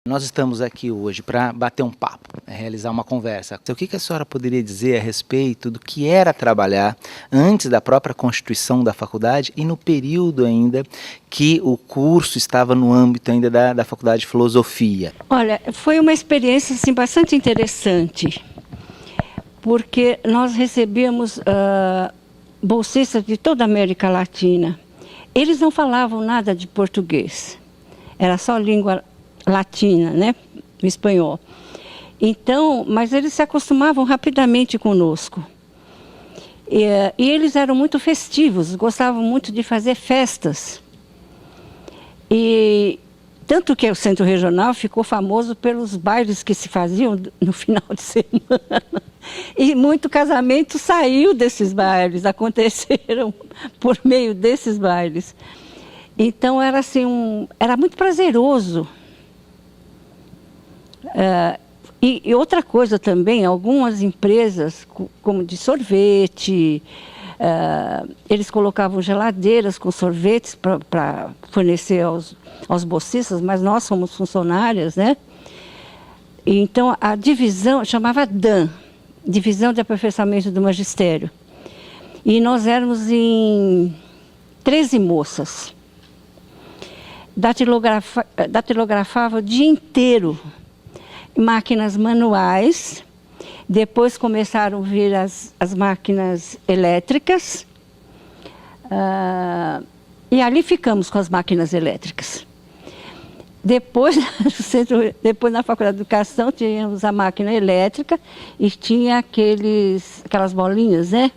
Nós estamos aqui hoje para bater um papo, realizar uma conversa. O que a senhora poderia dizer a respeito do que era trabalhar antes da própria constituição da faculdade e no período ainda que o curso estava no âmbito ainda da Faculdade de Filosofia? Olha, foi uma experiência assim, bastante interessante, porque nós recebíamos bolsistas de toda a América Latina. Eles não falavam nada de português, era só língua latina, né? O espanhol. Então, mas eles se acostumavam rapidamente conosco. E eles eram muito festivos, gostavam muito de fazer festas. E tanto que o Centro Regional ficou famoso pelos bailes que se faziam no final de semana. E muito casamento saiu desses bailes, aconteceram por meio desses bailes. Então era assim, era muito prazeroso. E outra coisa também, algumas empresas, como de sorvete, eles colocavam geladeiras com sorvetes para fornecer aos bolsistas, mas nós somos funcionárias, né? E então a divisão chamava DAM, Divisão de Aperfeiçoamento do Magistério. E nós éramos em 13 moças. Datilografava o dia inteiro. Máquinas manuais, depois começaram a vir as máquinas elétricas, e ali ficamos com as máquinas elétricas. Depois na Faculdade de Educação, tínhamos a máquina elétrica e tinha aquelas bolinhas, né?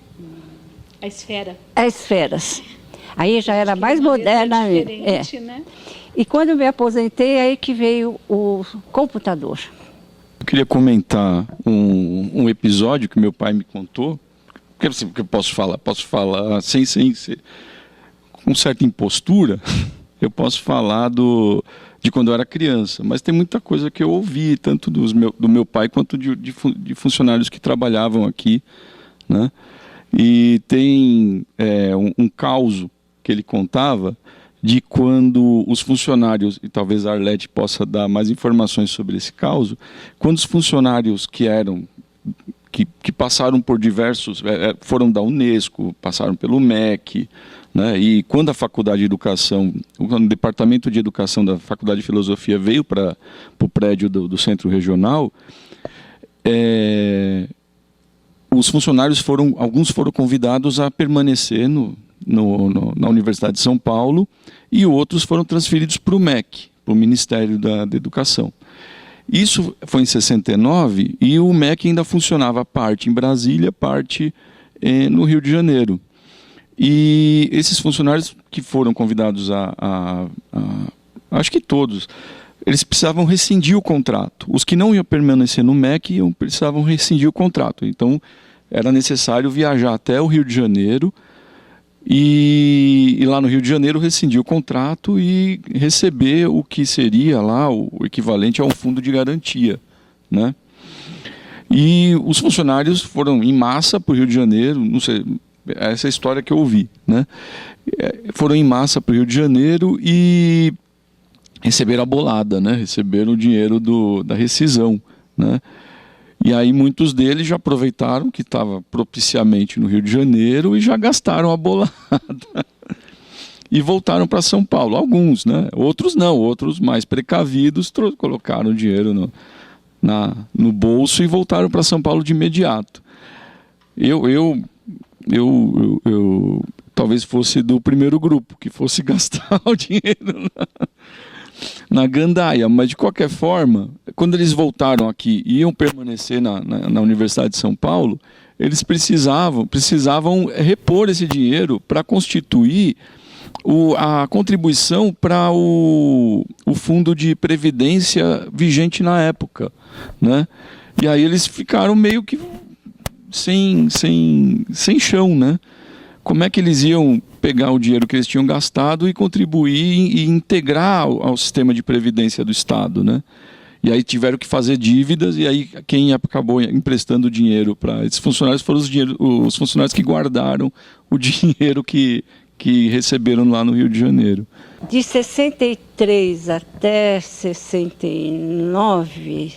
A esfera. As esferas. Aí já era mais moderna. Né? E quando eu me aposentei, aí que veio o computador. Eu queria comentar um episódio que meu pai me contou, que eu posso falar sem ser com certa impostura, eu posso falar de quando eu era criança, mas tem muita coisa que eu ouvi, tanto do meu pai quanto de funcionários que trabalhavam aqui, né? E tem um caso que ele contava de quando os funcionários, e talvez a Arlete possa dar mais informações sobre esse caso, quando os funcionários que passaram por diversos, foram da Unesco, passaram pelo MEC, né, e quando a Faculdade de Educação, o Departamento de Educação da Faculdade de Filosofia veio para o prédio do Centro Regional, os funcionários alguns foram convidados a permanecer na Universidade de São Paulo e outros foram transferidos para o MEC, para o Ministério da Educação. Isso foi em 69 e o MEC ainda funcionava parte em Brasília, parte no Rio de Janeiro. E esses funcionários que foram convidados acho que todos, eles precisavam rescindir o contrato. Os que não iam permanecer no MEC precisavam rescindir o contrato. Então, era necessário viajar até o Rio de Janeiro e lá no Rio de Janeiro rescindir o contrato e receber o que seria lá o equivalente a um fundo de garantia, né? E os funcionários foram em massa para o Rio de Janeiro, não sei, essa é a história que eu ouvi, né? Foram em massa para o Rio de Janeiro e receberam a bolada, né? Receberam o dinheiro da rescisão, né? E aí muitos deles já aproveitaram que estava propiciamente no Rio de Janeiro e já gastaram a bolada. E voltaram para São Paulo. Alguns, né? Outros não, outros mais precavidos colocaram o dinheiro no bolso e voltaram para São Paulo de imediato. Eu talvez fosse do primeiro grupo, que fosse gastar o dinheiro na gandaia, mas de qualquer forma, quando eles voltaram aqui e iam permanecer na Universidade de São Paulo, eles precisavam repor esse dinheiro para constituir a contribuição para o fundo de previdência vigente na época, né? E aí eles ficaram meio que sem chão, né? Como é que eles iam pegar o dinheiro que eles tinham gastado e contribuir e integrar ao sistema de previdência do Estado, né? E aí tiveram que fazer dívidas, e aí quem acabou emprestando dinheiro para esses funcionários foram os funcionários que guardaram o dinheiro que que receberam lá no Rio de Janeiro. De 63 até 69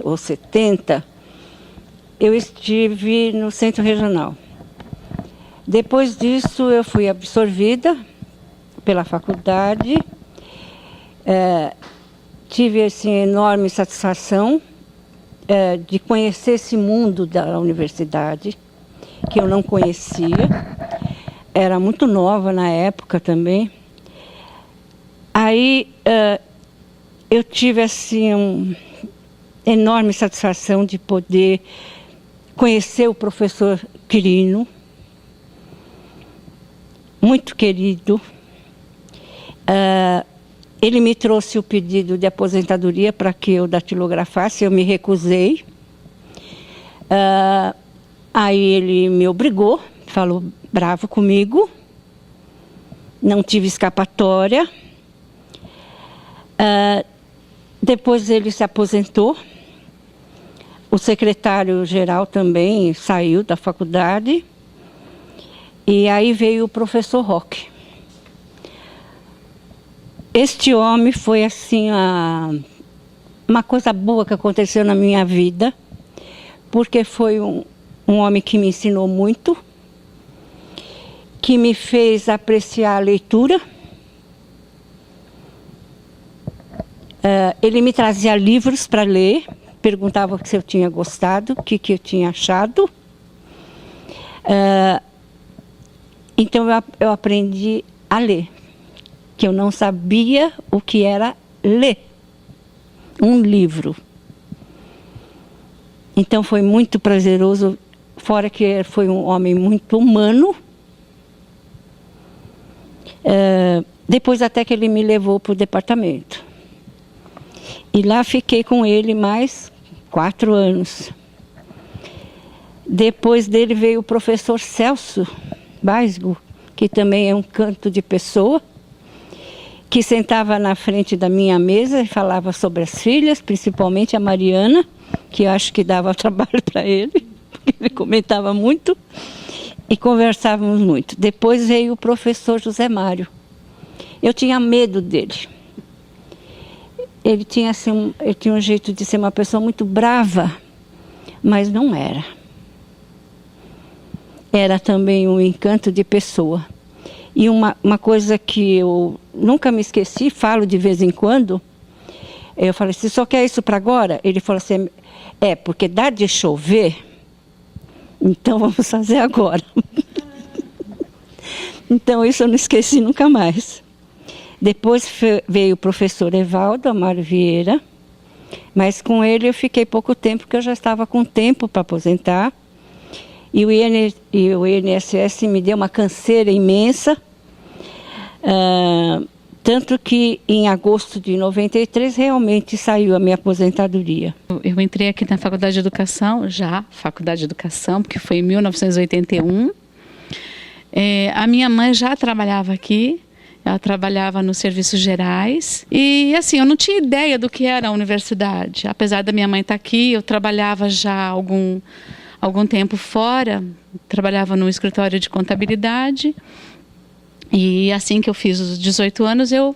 ou 70, eu estive no Centro Regional. Depois disso, eu fui absorvida pela faculdade. Tive assim, enorme satisfação de conhecer esse mundo da universidade, que eu não conhecia. Era muito nova na época também. Aí eu tive assim, uma enorme satisfação de poder conhecer o professor Quirino, muito querido. Ele me trouxe o pedido de aposentadoria para que eu datilografasse, eu me recusei. Aí ele me obrigou, falou bravo comigo, não tive escapatória. Depois ele se aposentou, o secretário-geral também saiu da faculdade, e aí veio o professor Roque. Este homem foi assim uma coisa boa que aconteceu na minha vida, porque foi um homem que me ensinou muito, que me fez apreciar a leitura. Ele me trazia livros para ler, perguntava se eu tinha gostado, o que eu tinha achado. Então eu aprendi a ler, que eu não sabia o que era ler um livro. Então foi muito prazeroso, fora que foi um homem muito humano. Depois até que ele me levou para o departamento. E lá fiquei com ele mais 4 anos. Depois dele veio o professor Celso Baisgo, que também é um canto de pessoa, que sentava na frente da minha mesa e falava sobre as filhas, principalmente a Mariana, que eu acho que dava trabalho para ele, porque ele comentava muito, e conversávamos muito. Depois veio o professor José Mário. Eu tinha medo dele. Ele tinha um jeito de ser uma pessoa muito brava, mas não era. Era também um encanto de pessoa. E uma coisa que eu nunca me esqueci, falo de vez em quando, eu falei, você só quer isso para agora? Ele falou assim, porque dá de chover, então vamos fazer agora. Então isso eu não esqueci nunca mais. Depois veio o professor Evaldo Amaro Vieira, mas com ele eu fiquei pouco tempo, porque eu já estava com tempo para aposentar. E o INSS me deu uma canseira imensa, tanto que em agosto de 93 realmente saiu a minha aposentadoria. Eu entrei aqui na Faculdade de Educação, Faculdade de Educação, porque foi em 1981. A minha mãe já trabalhava aqui. Ela trabalhava nos serviços gerais e assim, eu não tinha ideia do que era a universidade. Apesar da minha mãe estar aqui, eu trabalhava já há algum tempo fora, trabalhava no escritório de contabilidade. E assim que eu fiz os 18 anos, ela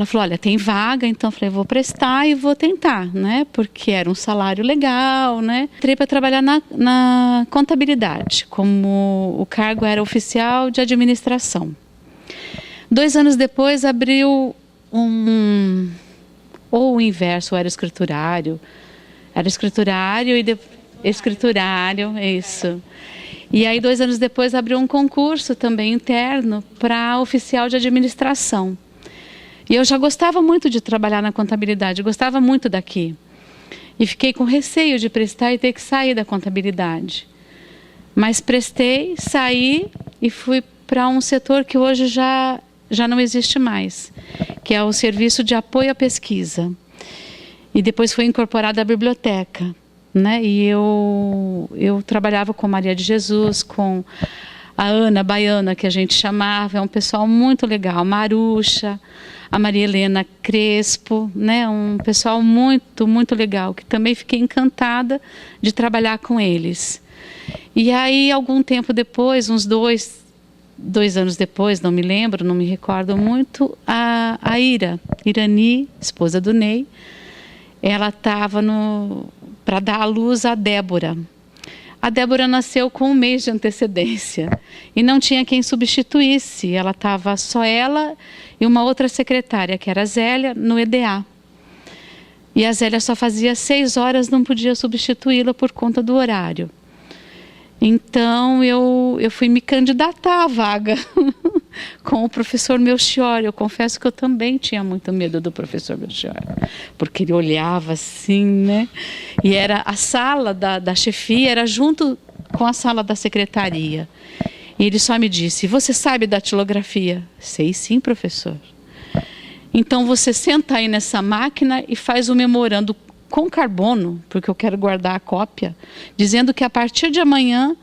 falou, olha, tem vaga, então eu falei, vou prestar e vou tentar, né? Porque era um salário legal, né? Entrei para trabalhar na contabilidade, como o cargo era oficial de administração. 2 anos depois abriu ou o inverso, era escriturário. Era escriturário escriturário, isso. E aí 2 anos depois abriu um concurso também interno para oficial de administração. E eu já gostava muito de trabalhar na contabilidade, gostava muito daqui. E fiquei com receio de prestar e ter que sair da contabilidade. Mas prestei, saí e fui para um setor que hoje já não existe mais, que é o Serviço de Apoio à Pesquisa. E depois foi incorporada a biblioteca, né? E eu trabalhava com Maria de Jesus, com a Ana Baiana, que a gente chamava, é um pessoal muito legal, Marucha, a Maria Helena Crespo, né? Um pessoal muito, muito legal, que também fiquei encantada de trabalhar com eles. E aí, algum tempo depois, uns 2, 2 anos depois, não me lembro, não me recordo muito, a Irani, esposa do Ney, ela estava para dar à luz a Débora. A Débora nasceu com 1 mês de antecedência e não tinha quem substituísse. Ela estava só ela e uma outra secretária, que era a Zélia, no EDA. E a Zélia só fazia 6 horas, não podia substituí-la por conta do horário. Então eu fui me candidatar à vaga com o professor Melchior. Eu confesso que eu também tinha muito medo do professor Melchior, porque ele olhava assim, né? E era a sala da chefia, era junto com a sala da secretaria. E ele só me disse: você sabe datilografia? Sei sim, professor. Então você senta aí nessa máquina e faz o memorando com carbono, porque eu quero guardar a cópia, dizendo que a partir de amanhã,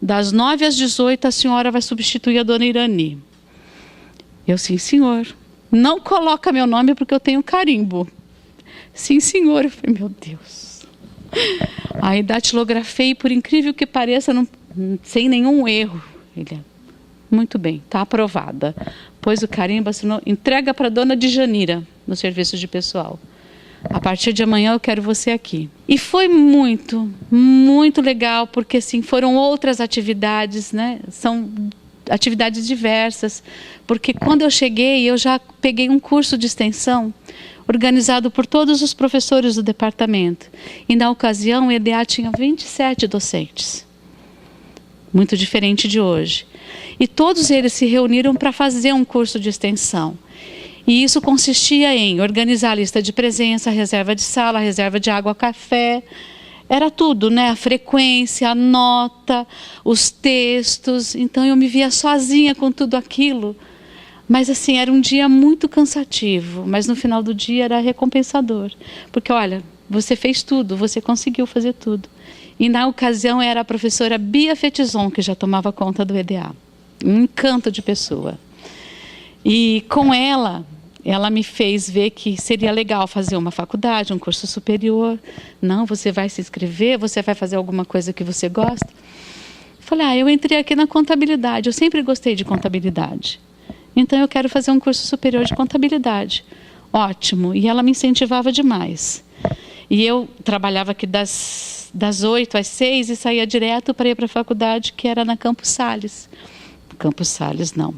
das 9 às 18, a senhora vai substituir a dona Irani. Eu, sim, senhor. Não coloca meu nome porque eu tenho carimbo. Sim, senhor. Eu falei, meu Deus. Aí datilografei, por incrível que pareça, sem nenhum erro. Ele, muito bem, está aprovada. Pôs o carimbo, assinou, entrega para a dona Djanira, no serviço de pessoal. A partir de amanhã eu quero você aqui. E foi muito, muito legal, porque assim, foram outras atividades, né? São atividades diversas, porque quando eu cheguei, eu já peguei um curso de extensão organizado por todos os professores do departamento. E na ocasião o EDA tinha 27 docentes. Muito diferente de hoje. E todos eles se reuniram para fazer um curso de extensão. E isso consistia em organizar a lista de presença, a reserva de sala, a reserva de água, café. Era tudo, né? A frequência, a nota, os textos. Então eu me via sozinha com tudo aquilo. Mas assim, era um dia muito cansativo. Mas no final do dia era recompensador. Porque olha, você fez tudo, você conseguiu fazer tudo. E na ocasião era a professora Bia Fetizon que já tomava conta do EDA. Um encanto de pessoa. E com ela me fez ver que seria legal fazer uma faculdade, um curso superior. Não, você vai se inscrever, você vai fazer alguma coisa que você gosta. Falei, eu entrei aqui na contabilidade, eu sempre gostei de contabilidade. Então eu quero fazer um curso superior de contabilidade. Ótimo, e ela me incentivava demais. E eu trabalhava aqui das 8 às 6 e saía direto para ir para a faculdade, que era na Campos Sales. Campos Sales, não.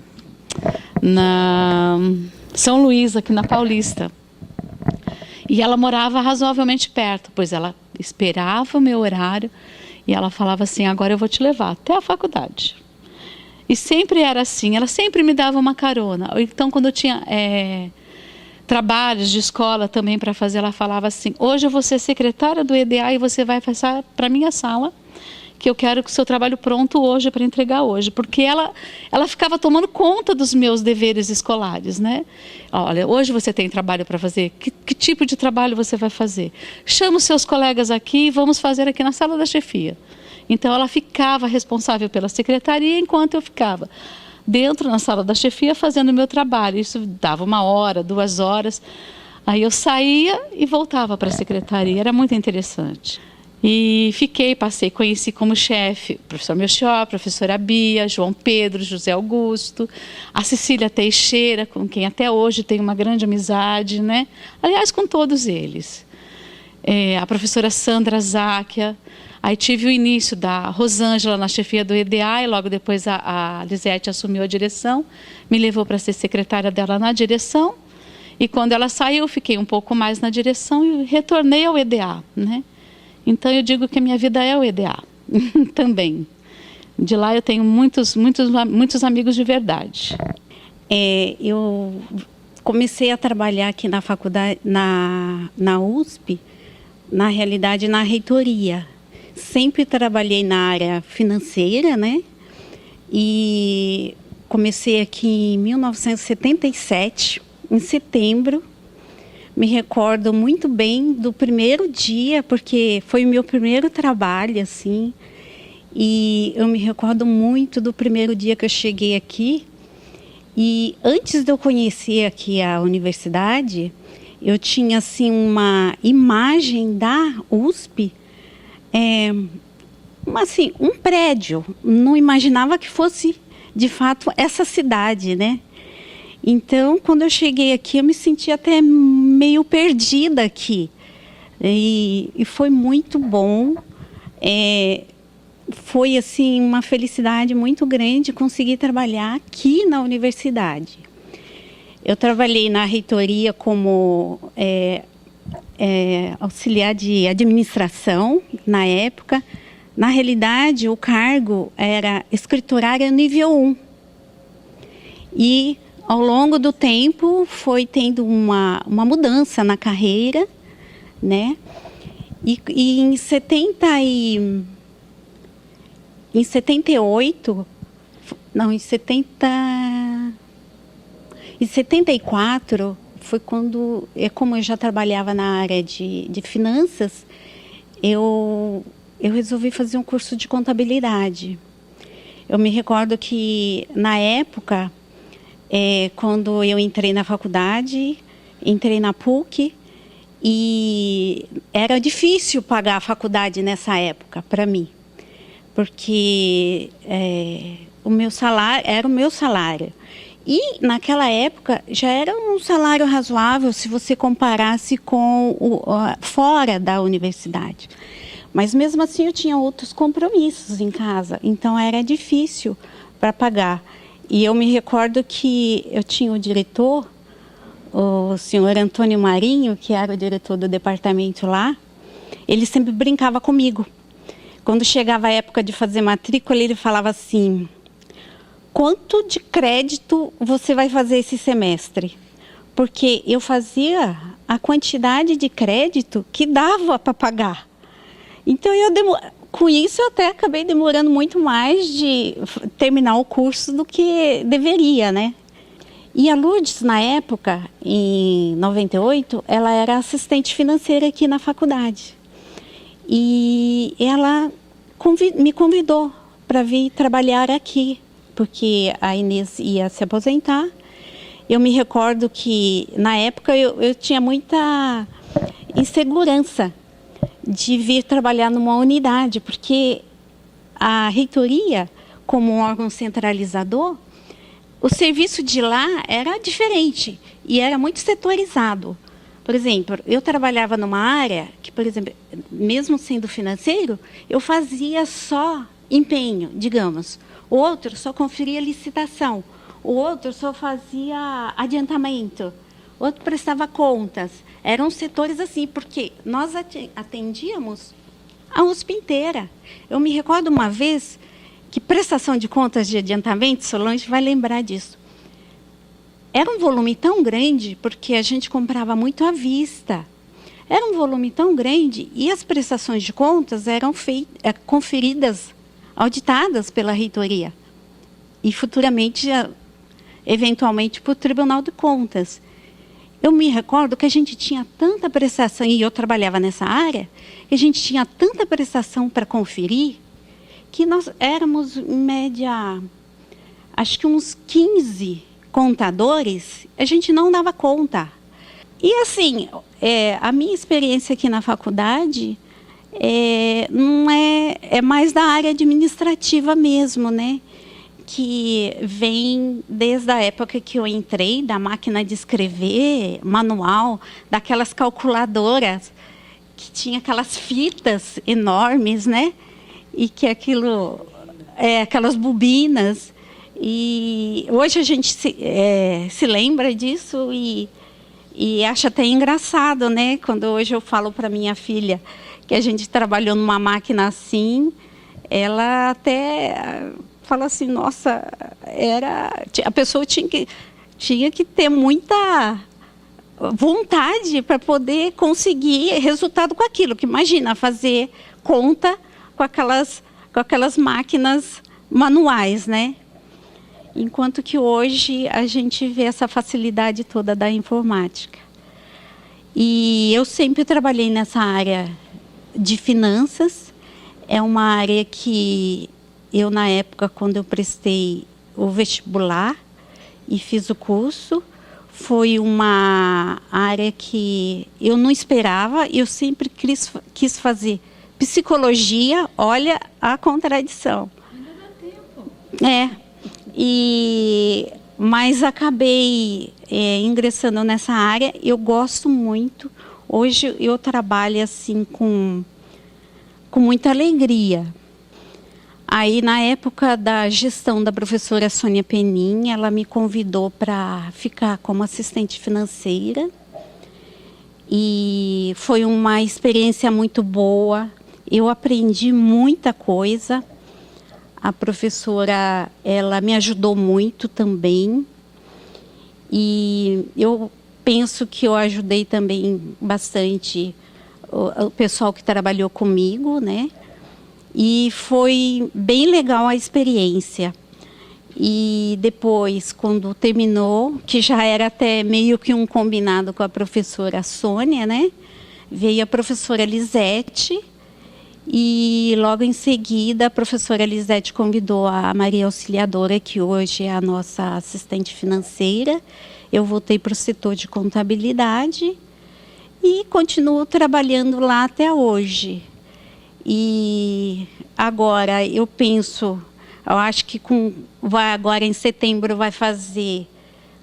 Na São Luís, aqui na Paulista. E ela morava razoavelmente perto, pois ela esperava o meu horário e ela falava assim, agora eu vou te levar até a faculdade. E sempre era assim, ela sempre me dava uma carona. Então, quando eu tinha trabalhos de escola também para fazer, ela falava assim, hoje eu vou ser secretária do EDA e você vai passar para a minha sala, que eu quero que o seu trabalho pronto hoje para entregar hoje, porque ela ficava tomando conta dos meus deveres escolares, né? Olha, hoje você tem trabalho para fazer, que tipo de trabalho você vai fazer? Chama os seus colegas aqui e vamos fazer aqui na sala da chefia. Então ela ficava responsável pela secretaria, enquanto eu ficava dentro na sala da chefia fazendo o meu trabalho. Isso dava 1 hora, 2 horas, aí eu saía e voltava para a secretaria, era muito interessante. E passei, conheci como chefe o professor Melchior, a professora Bia, João Pedro, José Augusto, a Cecília Teixeira, com quem até hoje tenho uma grande amizade, né? Aliás, com todos eles. A professora Sandra Záquia, aí tive o início da Rosângela na chefia do EDA e logo depois a Lisete assumiu a direção, me levou para ser secretária dela na direção e quando ela saiu eu fiquei um pouco mais na direção e retornei ao EDA, né? Então eu digo que a minha vida é o EDA também. De lá eu tenho muitos amigos de verdade. Eu comecei a trabalhar aqui na faculdade, na USP, na realidade na reitoria. Sempre trabalhei na área financeira, né? E comecei aqui em 1977, em setembro. Me recordo muito bem do primeiro dia, porque foi o meu primeiro trabalho, assim. E eu me recordo muito do primeiro dia que eu cheguei aqui. E antes de eu conhecer aqui a universidade, eu tinha, assim, uma imagem da USP, assim, um prédio. Não imaginava que fosse de fato, essa cidade, né? Então, quando eu cheguei aqui, eu me senti até meio perdida aqui. E foi muito bom. Foi, assim, uma felicidade muito grande conseguir trabalhar aqui na universidade. Eu trabalhei na reitoria como auxiliar de administração, na época. Na realidade, o cargo era escriturária nível 1. E, ao longo do tempo, foi tendo uma mudança na carreira, né? E em 74, foi quando, como eu já trabalhava na área de finanças, eu resolvi fazer um curso de contabilidade. Eu me recordo que, na época, quando eu entrei na faculdade, entrei na PUC, e era difícil pagar a faculdade nessa época, para mim, porque o meu salário era o meu salário. E, naquela época, já era um salário razoável se você comparasse com fora da universidade. Mas, mesmo assim, eu tinha outros compromissos em casa, então era difícil para pagar. E eu me recordo que eu tinha o diretor, o senhor Antônio Marinho, que era o diretor do departamento lá, ele sempre brincava comigo. Quando chegava a época de fazer matrícula, ele falava assim: quanto de crédito você vai fazer esse semestre? Porque eu fazia a quantidade de crédito que dava para pagar. Então, com isso, eu até acabei demorando muito mais de terminar o curso do que deveria, né? E a Lourdes, na época, em 98, ela era assistente financeira aqui na faculdade. E ela me convidou para vir trabalhar aqui, porque a Inês ia se aposentar. Eu me recordo que, na época, eu tinha muita insegurança de vir trabalhar numa unidade, porque a reitoria, como um órgão centralizador, o serviço de lá era diferente e era muito setorizado. Por exemplo, eu trabalhava numa área que, por exemplo, mesmo sendo financeiro, eu fazia só empenho, digamos. O outro só conferia licitação. O outro só fazia adiantamento. O outro prestava contas. Eram setores assim, porque nós atendíamos a USP inteira. Eu me recordo uma vez que prestação de contas de adiantamento, Solange vai lembrar disso. Era um volume tão grande, porque a gente comprava muito à vista. Era um volume tão grande e as prestações de contas eram conferidas, auditadas pela reitoria. E futuramente, eventualmente, por Tribunal de Contas. Eu me recordo que a gente tinha tanta prestação, e eu trabalhava nessa área, que a gente tinha tanta prestação para conferir, que nós éramos, em média, acho que uns 15 contadores, a gente não dava conta. E, assim, a minha experiência aqui na faculdade não é mais da área administrativa mesmo, né? Que vem desde a época que eu entrei, da máquina de escrever, manual, daquelas calculadoras, que tinha aquelas fitas enormes, né? E que aquelas bobinas. E hoje a gente se lembra disso e acha até engraçado, né? Quando hoje eu falo para minha filha que a gente trabalhou numa máquina assim, ela até fala assim, nossa, a pessoa tinha que ter muita vontade para poder conseguir resultado com aquilo. Que imagina fazer conta com aquelas máquinas manuais, né? Enquanto que hoje a gente vê essa facilidade toda da informática. E eu sempre trabalhei nessa área de finanças. É uma área que eu, na época, quando eu prestei o vestibular e fiz o curso, foi uma área que eu não esperava. Eu sempre quis fazer psicologia. Olha a contradição. Ainda dá tempo. Mas acabei ingressando nessa área. Eu gosto muito. Hoje eu trabalho assim com muita alegria. Aí, na época da gestão da professora Sônia Penin, ela me convidou para ficar como assistente financeira. E foi uma experiência muito boa. Eu aprendi muita coisa. A professora, ela me ajudou muito também. E eu penso que eu ajudei também bastante o pessoal que trabalhou comigo, né? E foi bem legal a experiência. E depois, quando terminou, que já era até meio que um combinado com a professora Sônia, né? Veio a professora Lisete e logo em seguida a professora Lisete convidou a Maria Auxiliadora, que hoje é a nossa assistente financeira. Eu voltei para o setor de contabilidade e continuo trabalhando lá até hoje. E agora eu acho que agora em setembro vai fazer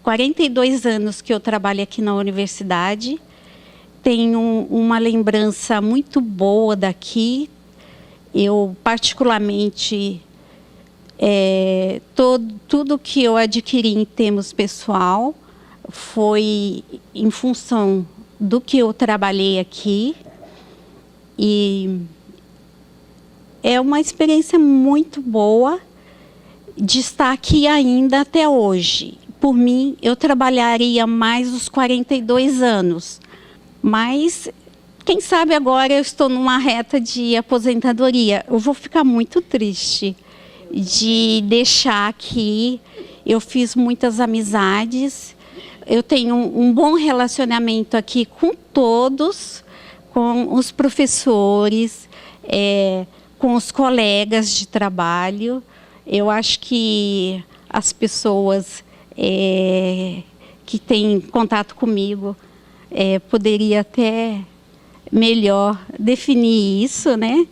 42 anos que eu trabalho aqui na universidade. Tenho uma lembrança muito boa daqui. Eu particularmente, tudo que eu adquiri em termos pessoal foi em função do que eu trabalhei aqui. E é uma experiência muito boa de estar aqui ainda até hoje. Por mim, eu trabalharia mais os 42 anos. Mas, quem sabe agora eu estou numa reta de aposentadoria. Eu vou ficar muito triste de deixar aqui. Eu fiz muitas amizades. Eu tenho um bom relacionamento aqui com todos, com os professores, com os colegas de trabalho. Eu acho que as pessoas que têm contato comigo poderia até melhor definir isso, né?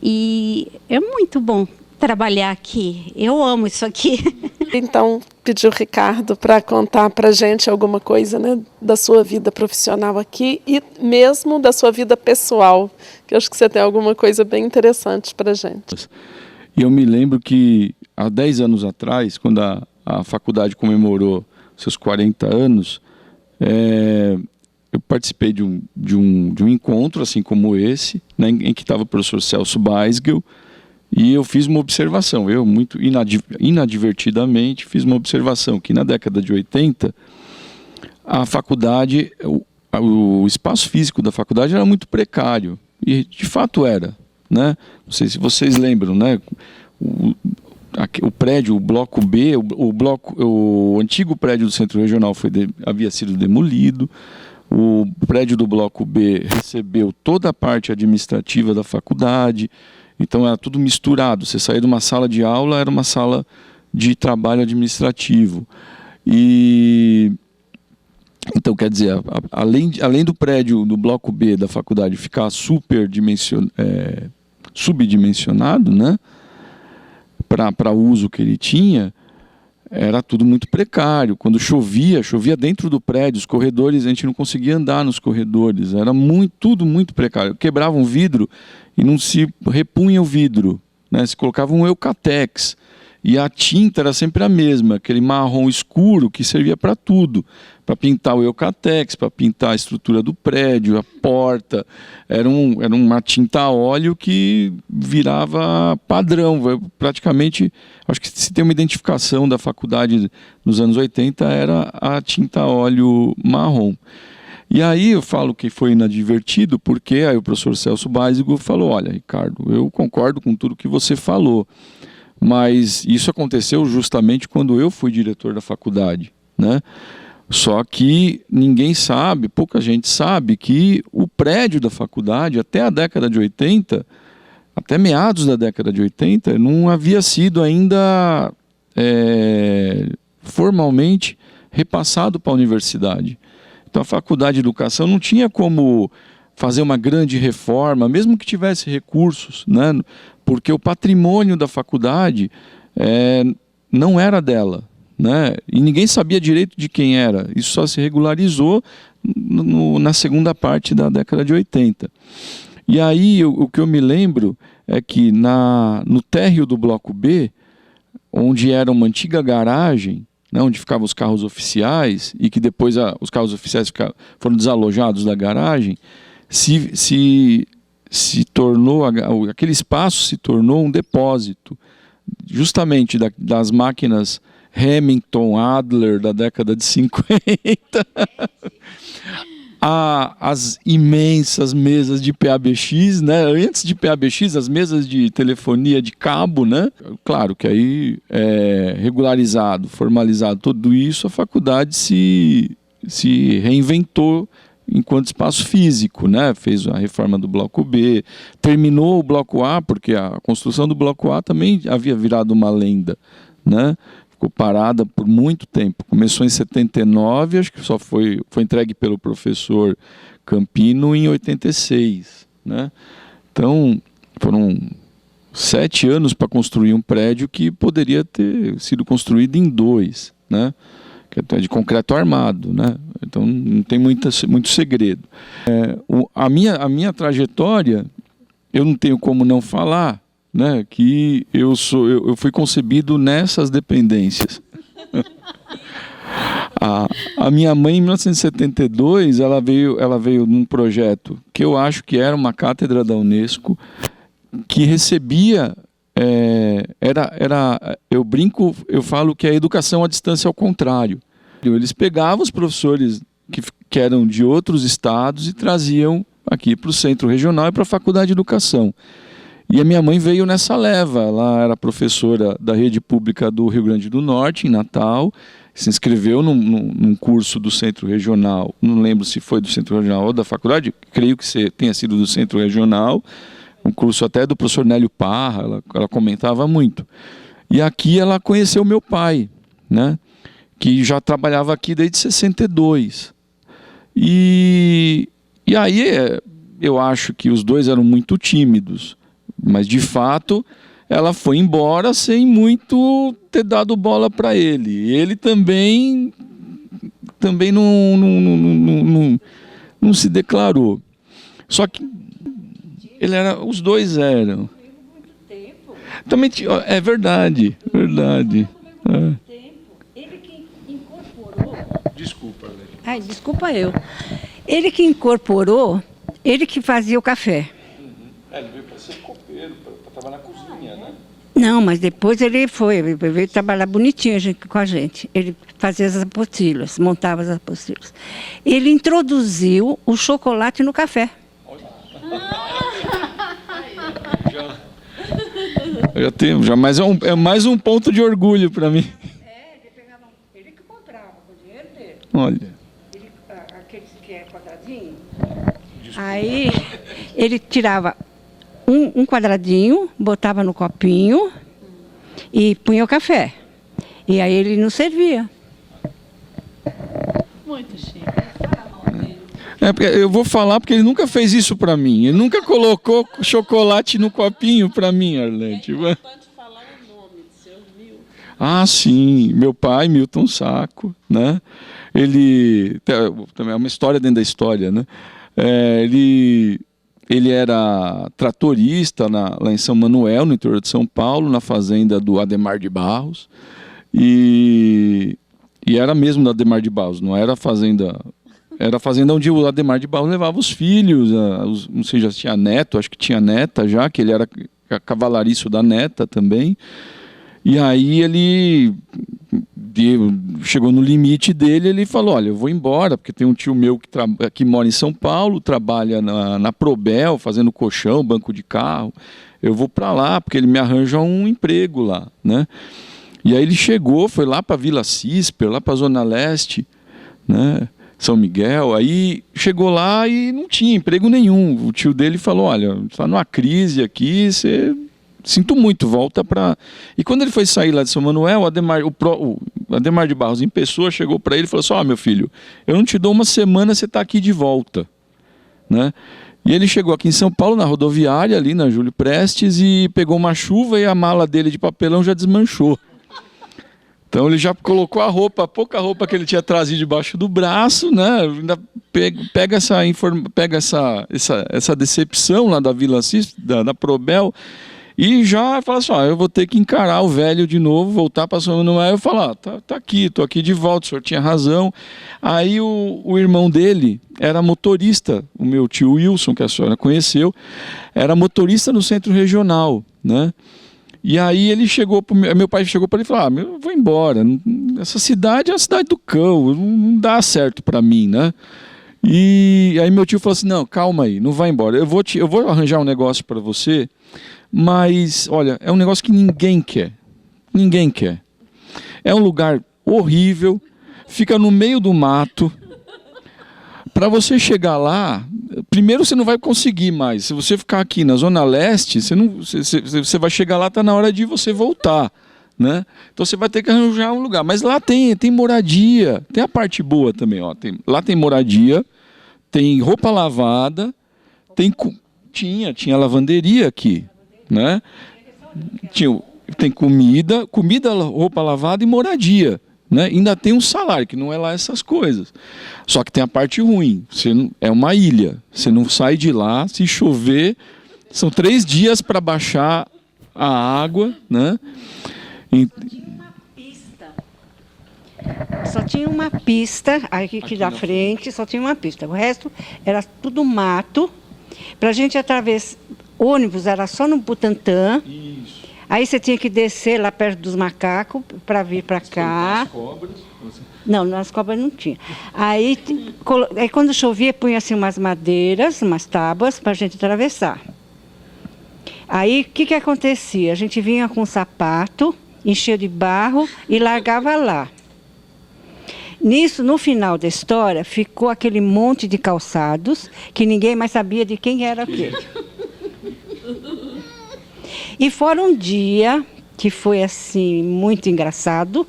E é muito bom trabalhar aqui. Eu amo isso aqui. Então, pedi o Ricardo para contar para a gente alguma coisa, né, da sua vida profissional aqui e mesmo da sua vida pessoal, que eu acho que você tem alguma coisa bem interessante para a gente. E eu me lembro que há 10 anos atrás, quando a faculdade comemorou seus 40 anos, eu participei de um encontro, assim como esse, né, em que estava o professor Celso Baisgel, e eu fiz uma observação, eu muito inadvertidamente fiz uma observação, que na década de 80, a faculdade, o espaço físico da faculdade era muito precário, e de fato era, né? Não sei se vocês lembram, né? O prédio, o bloco B, o antigo prédio do Centro Regional havia sido demolido. O prédio do bloco B recebeu toda a parte administrativa da faculdade, então era tudo misturado. Você saía de uma sala de aula, era uma sala de trabalho administrativo. E então, quer dizer, além do prédio do bloco B da faculdade ficar subdimensionado, né, para o uso que ele tinha, era tudo muito precário. Quando chovia dentro do prédio, os corredores, a gente não conseguia andar nos corredores, era tudo muito precário. Quebrava um vidro e não se repunha o vidro, né? Se colocava um Eucatex, e a tinta era sempre a mesma, aquele marrom escuro que servia para tudo, para pintar o Eucatex, para pintar a estrutura do prédio, a porta. Era uma tinta a óleo que virava padrão. Praticamente, acho que se tem uma identificação da faculdade nos anos 80, era a tinta a óleo marrom. E aí eu falo que foi inadvertido, porque aí o professor Celso Baisgel falou: olha, Ricardo, eu concordo com tudo que você falou, mas isso aconteceu justamente quando eu fui diretor da faculdade, né? Só que ninguém sabe, pouca gente sabe, que o prédio da faculdade, até a década de 80, até meados da década de 80, não havia sido ainda formalmente repassado para a universidade. Então a faculdade de educação não tinha como fazer uma grande reforma, mesmo que tivesse recursos, né? Porque o patrimônio da faculdade não era dela, né? E ninguém sabia direito de quem era. Isso só se regularizou na segunda parte da década de 80. E aí o que eu me lembro é que no térreo do Bloco B, onde era uma antiga garagem, né, onde ficavam os carros oficiais, e que depois os carros oficiais foram desalojados da garagem, se tornou, aquele espaço se tornou um depósito, justamente das máquinas Remington, Adler, da década de 50, as imensas mesas de PABX, né? Antes de PABX, as mesas de telefonia de cabo, né? Claro que aí, regularizado, formalizado tudo isso, a faculdade se reinventou enquanto espaço físico, né? Fez a reforma do Bloco B, terminou o Bloco A, porque a construção do Bloco A também havia virado uma lenda, né? Ficou parada por muito tempo. Começou em 79, acho que só foi entregue pelo professor Campino em 86, né? Então, foram 7 anos para construir um prédio que poderia ter sido construído em 2, né? Que é de concreto armado, né? Então não tem muito segredo. A minha trajetória, eu não tenho como não falar, né, que eu fui concebido nessas dependências. A minha mãe, em 1972, ela veio num projeto que eu acho que era uma cátedra da Unesco, que recebia, eu brinco, eu falo que é a educação à distância ao contrário. Eles pegavam os professores que eram de outros estados e traziam aqui para o Centro Regional e para a Faculdade de Educação. E a minha mãe veio nessa leva. Ela era professora da rede pública do Rio Grande do Norte, em Natal, se inscreveu num curso do Centro Regional, não lembro se foi do Centro Regional ou da faculdade, creio que tenha sido do Centro Regional, um curso até do professor Nélio Parra, ela comentava muito. E aqui ela conheceu meu pai, né, que já trabalhava aqui desde 62. E aí eu acho que os dois eram muito tímidos, mas de fato ela foi embora sem muito ter dado bola para ele. E ele também não se declarou. Só que os dois eram. Também é verdade. É. Ele que incorporou. Desculpa, Lê. Ai, desculpa eu. Ele que incorporou, ele que fazia o café. Ele veio para ser copeiro, para trabalhar na cozinha, né? Não, mas depois ele veio trabalhar bonitinho com a gente. Ele fazia as apostilas, montava as apostilas. Ele introduziu o chocolate no café. Já tenho, mas é mais um ponto de orgulho para mim. Ele que comprava com o dinheiro dele. Olha. Aqueles que é quadradinho. Aí ele tirava um quadradinho, botava no copinho e punha o café. E aí ele não servia. Muito chique. Eu vou falar porque ele nunca fez isso para mim. Ele nunca colocou chocolate no copinho para mim, Arlete. É importante falar o nome do seu, viu? Ah, sim. Meu pai, Milton Sacco, né? Ele também é uma história dentro da história, né? Ele era tratorista lá em São Manuel, no interior de São Paulo, na fazenda do Adhemar de Barros. E era mesmo do Adhemar de Barros, não era a fazenda. Era a fazenda onde o Adhemar de Barros levava os filhos, não sei, já tinha neto, acho que tinha neta já, que ele era cavalariço da neta também. E aí ele chegou no limite dele, ele falou, olha, eu vou embora, porque tem um tio meu que mora em São Paulo, trabalha na Probel, fazendo colchão, banco de carro, eu vou para lá, porque ele me arranja um emprego lá, né? E aí ele chegou, foi lá para Vila Cisper, lá para a Zona Leste, né? São Miguel, aí chegou lá e não tinha emprego nenhum. O tio dele falou, olha, está numa crise aqui, sinto muito, volta para... E quando ele foi sair lá de São Manuel, o Adhemar de Barros em pessoa chegou para ele e falou assim, meu filho, eu não te dou uma semana, você está aqui de volta, né? E ele chegou aqui em São Paulo, na rodoviária, ali na Júlio Prestes, e pegou uma chuva e a mala dele de papelão já desmanchou. Então ele já colocou a pouca roupa que ele tinha trazido debaixo do braço, né? Ainda pega essa decepção lá da Vila Assis, da Probel, e já fala assim, ó, eu vou ter que encarar o velho de novo, voltar para São Manuel e falar, tá aqui, tô aqui de volta, o senhor tinha razão. Aí o irmão dele era motorista, o meu tio Wilson, que a senhora conheceu, era motorista no centro regional, né? E aí ele chegou, meu pai chegou para ele e falou, eu vou embora, essa cidade é a cidade do cão, não dá certo para mim, né? E aí meu tio falou assim, não, calma aí, não vai embora, eu vou arranjar um negócio para você, mas, olha, é um negócio que ninguém quer. Ninguém quer. É um lugar horrível, fica no meio do mato. Para você chegar lá, primeiro você não vai conseguir mais. Se você ficar aqui na Zona Leste, você vai chegar lá, está na hora de você voltar, né? Então você vai ter que arranjar um lugar. Mas lá tem moradia, tem a parte boa também. Ó. Lá tem moradia, tem roupa lavada, tinha lavanderia aqui. Né? Tem comida, roupa lavada e moradia, né? Ainda tem um salário, que não é lá essas coisas. Só que tem a parte ruim, é uma ilha, você não sai de lá, se chover, são 3 dias para baixar a água, né? Só tinha uma pista, aqui da frente, só tinha uma pista. O resto era tudo mato. Para a gente atravessar, ônibus era só no Butantã. Isso. Aí você tinha que descer lá perto dos macacos para vir para cá. Nas cobras? Não, nas cobras não tinha. Aí quando chovia, punha assim umas madeiras, umas tábuas para a gente atravessar. Aí o que acontecia? A gente vinha com um sapato, enchia de barro e largava lá. Nisso, no final da história, ficou aquele monte de calçados que ninguém mais sabia de quem era aquele. E fora um dia que foi assim muito engraçado,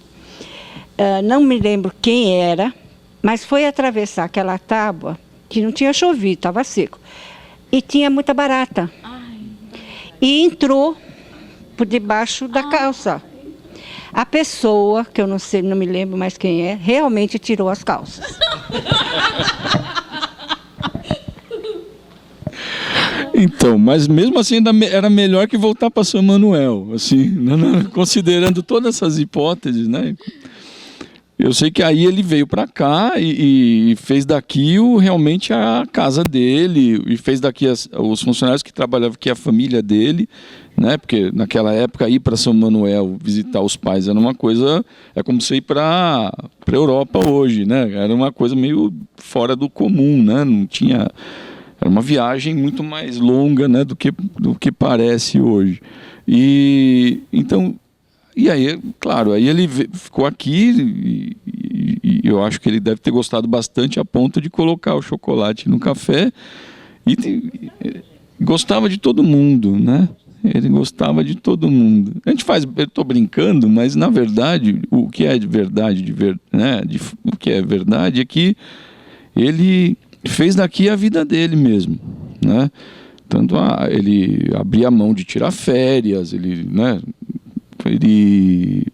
não me lembro quem era, mas foi atravessar aquela tábua que não tinha chovido, estava seco, e tinha muita barata. E entrou por debaixo da calça. A pessoa, que eu não sei, não me lembro mais quem é, realmente tirou as calças. Então, mas mesmo assim ainda era melhor que voltar para São Manuel, assim, considerando todas essas hipóteses, né? Eu sei que aí ele veio para cá e fez daqui realmente a casa dele, e fez daqui os funcionários que trabalhavam aqui, a família dele, né? Porque naquela época ir para São Manuel visitar os pais era uma coisa, é como você ir para a Europa hoje, né? Era uma coisa meio fora do comum, né? Não tinha, era uma viagem muito mais longa, né, do que parece hoje. E então, e aí, claro, aí ele ficou aqui e eu acho que ele deve ter gostado bastante a ponto de colocar o chocolate no café e gostava de todo mundo, né? Ele gostava de todo mundo. A gente faz, eu estou brincando, mas na verdade, o que é de verdade, o que é verdade é que ele fez daqui a vida dele mesmo, né? Tanto ele abria mão de tirar férias, né? Ele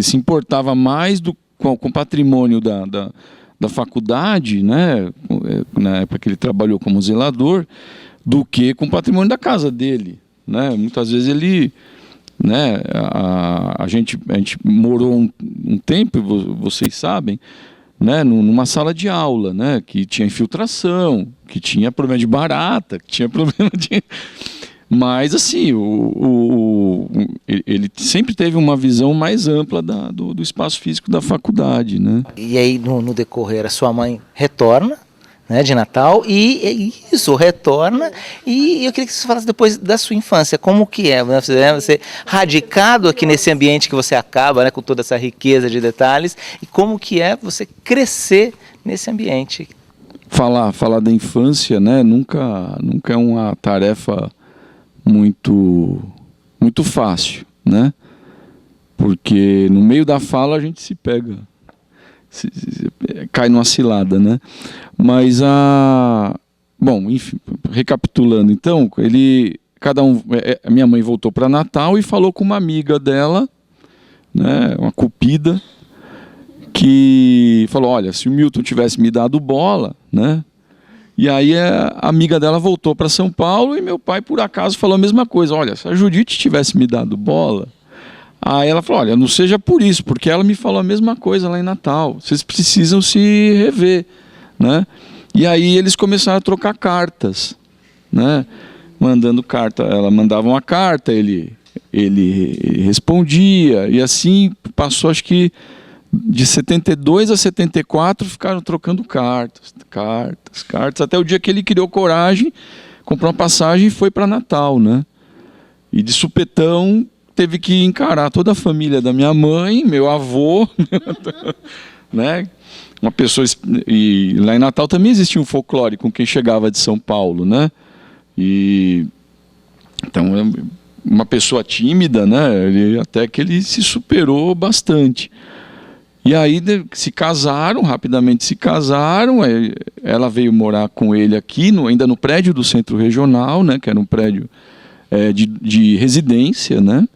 se importava mais com o patrimônio da faculdade, né? Na época que ele trabalhou como zelador, do que com o patrimônio da casa dele, né? Muitas vezes ele, né? A gente morou um tempo, vocês sabem, né? Numa sala de aula, né? Que tinha infiltração, que tinha problema de barata, que tinha problema de... Mas, assim, ele sempre teve uma visão mais ampla do espaço físico da faculdade, né? E aí, no decorrer, a sua mãe retorna, né, de Natal, e retorna, e eu queria que você falasse depois da sua infância, como que é, né? Você radicado aqui nesse ambiente que você acaba, né, com toda essa riqueza de detalhes, e como que é você crescer nesse ambiente. Falar da infância, né, nunca é uma tarefa muito fácil, né? Porque no meio da fala a gente se pega, cai numa cilada, né? Mas bom, enfim, recapitulando, então, a minha mãe voltou para Natal e falou com uma amiga dela, né, uma cupida, que falou, olha, se o Milton tivesse me dado bola, né? E aí a amiga dela voltou para São Paulo e meu pai, por acaso, falou a mesma coisa. Olha, se a Judite tivesse me dado bola... Aí ela falou, olha, não seja por isso, porque ela me falou a mesma coisa lá em Natal. Vocês precisam se rever, né? E aí eles começaram a trocar cartas, né? Mandando carta. Ela mandava uma carta, ele respondia. E assim passou, acho que de 72 a 74 ficaram trocando cartas, até o dia que ele criou coragem, comprou uma passagem e foi para Natal, né? E de supetão teve que encarar toda a família da minha mãe, meu avô, né? Uma pessoa, e lá em Natal também existia um folclore com quem chegava de São Paulo, né? E então uma pessoa tímida, né? Até que ele se superou bastante. E aí se casaram, rapidamente se casaram. Ela veio morar com ele aqui, ainda no prédio do Centro Regional, né? Que era um prédio de residência, né?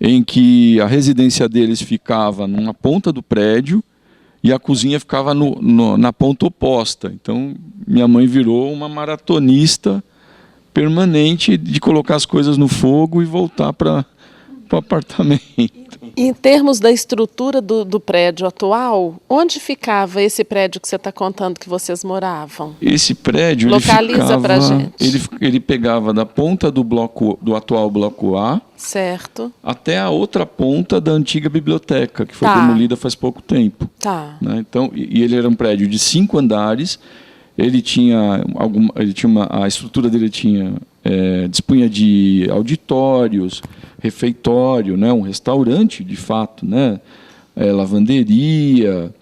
Em que a residência deles ficava numa ponta do prédio e a cozinha ficava na ponta oposta. Então, minha mãe virou uma maratonista permanente de colocar as coisas no fogo e voltar para o apartamento. Em termos da estrutura do prédio atual, onde ficava esse prédio que você está contando que vocês moravam? Esse prédio, localiza para gente. Ele pegava da ponta do atual bloco A, certo, até a outra ponta da antiga biblioteca, que foi demolida faz pouco tempo. Tá. Né? Então, e ele era um prédio de 5 andares. A estrutura dele dispunha de auditórios, refeitório, né, um restaurante de fato, né, lavanderia.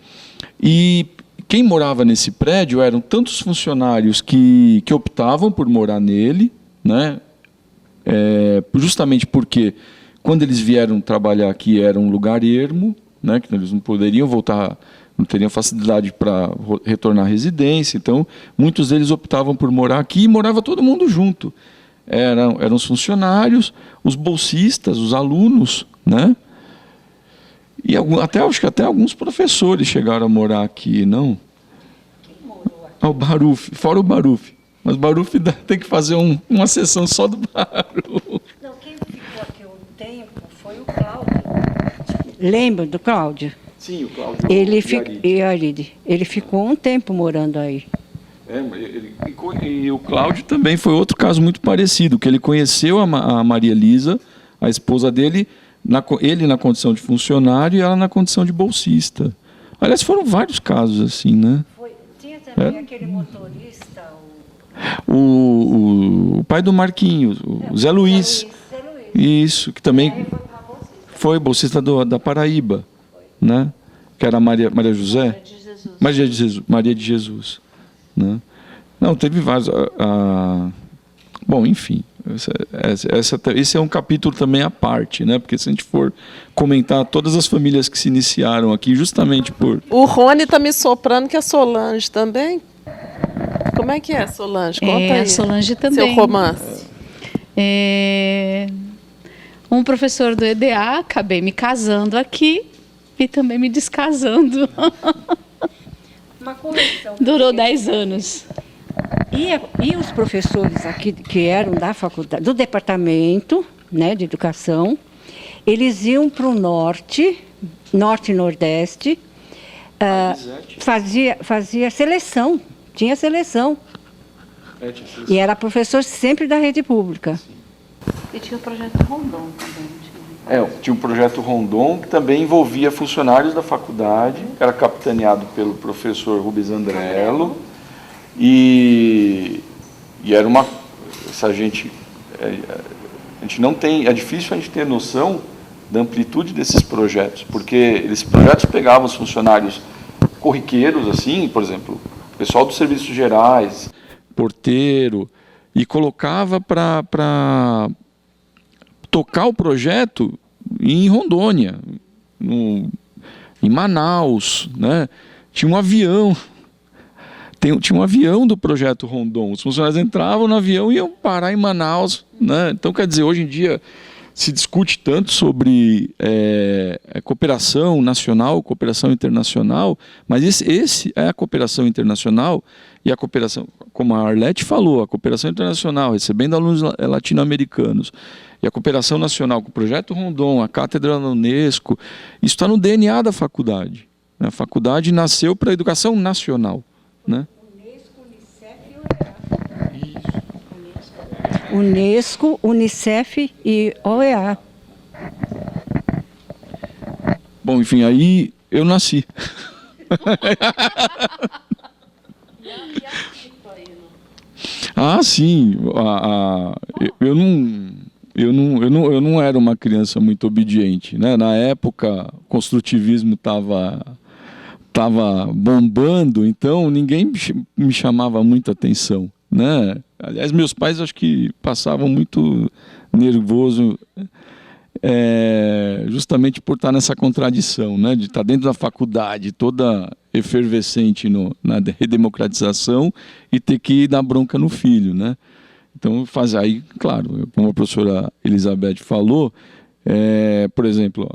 E quem morava nesse prédio eram tantos funcionários que optavam por morar nele, né, justamente porque quando eles vieram trabalhar aqui era um lugar ermo, né, que eles não poderiam voltar, não teriam facilidade para retornar à residência. Então muitos deles optavam por morar aqui e morava todo mundo junto. Eram os funcionários, os bolsistas, os alunos, né? E acho que até alguns professores chegaram a morar aqui, não? Quem morou aqui? O Baruf, fora o Baruf. Mas o Baruf tem que fazer uma sessão só do Baruf. Não, quem ficou aqui um tempo foi o Cláudio. Lembra do Cláudio? Sim, o Cláudio. Ele ficou um tempo morando aí. E o Cláudio também foi outro caso muito parecido, que ele conheceu a Maria Elisa, a esposa dele, ele na condição de funcionário e ela na condição de bolsista. Aliás, foram vários casos assim, né? Tinha também aquele motorista, o pai do Marquinhos, o Zé Luiz. Isso, que também foi bolsista da Paraíba, né? Que era Maria José? Maria de Jesus. Né? Não, teve vários. Bom, enfim, esse é um capítulo também à parte, né? Porque se a gente for comentar todas as famílias que se iniciaram aqui, justamente por... O Rony está me soprando que é Solange também. Como é que é, Solange? Conta aí. Solange também. Seu romance. Um professor do EDA, acabei me casando aqui e também me descasando. Uma correção. Durou 10 anos. E os professores aqui, que eram da faculdade, do departamento, né, de educação, eles iam para o norte e nordeste, fazia seleção, tinha seleção. E era professor sempre da rede pública. E tinha o projeto Rondon também. Tinha um projeto Rondon que também envolvia funcionários da faculdade, era capitaneado pelo professor Rubens Andrello, e era uma... A gente não tem... É difícil a gente ter noção da amplitude desses projetos, porque esses projetos pegavam os funcionários corriqueiros, assim, por exemplo, o pessoal dos serviços gerais, porteiro, e colocava para tocar o projeto em Rondônia, em Manaus, né? Tinha um avião, tinha um avião do projeto Rondon. Os funcionários entravam no avião e iam parar em Manaus, né? Então, quer dizer, hoje em dia se discute tanto sobre cooperação nacional, cooperação internacional, mas esse é a cooperação internacional e a cooperação, como a Arlete falou, a cooperação internacional, recebendo alunos latino-americanos, e a cooperação nacional com o Projeto Rondon, a Cátedra da Unesco, isso está no DNA da faculdade. Né? A faculdade nasceu para a educação nacional. Né? Unesco, Unicef e OEA. Bom, enfim, aí eu nasci. Ah, sim. Eu não era uma criança muito obediente, né? Na época, o construtivismo estava bombando, então ninguém me chamava muita atenção, né? Aliás, meus pais acho que passavam muito nervoso, justamente por estar nessa contradição, né? De estar dentro da faculdade toda efervescente na redemocratização e ter que dar bronca no filho, né? Então, aí, claro, como a professora Elizabeth falou, por exemplo,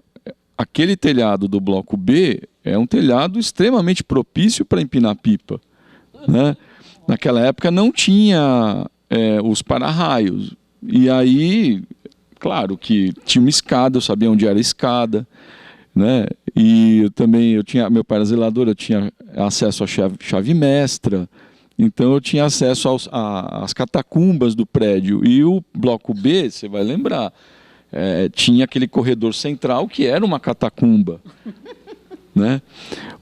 aquele telhado do bloco B é um telhado extremamente propício para empinar pipa, né? Naquela época não tinha os para-raios. E aí, claro que tinha uma escada, eu sabia onde era a escada, né? E meu pai era zelador, eu tinha acesso à chave mestra, então eu tinha acesso às catacumbas do prédio. E o bloco B, você vai lembrar, tinha aquele corredor central que era uma catacumba. Né?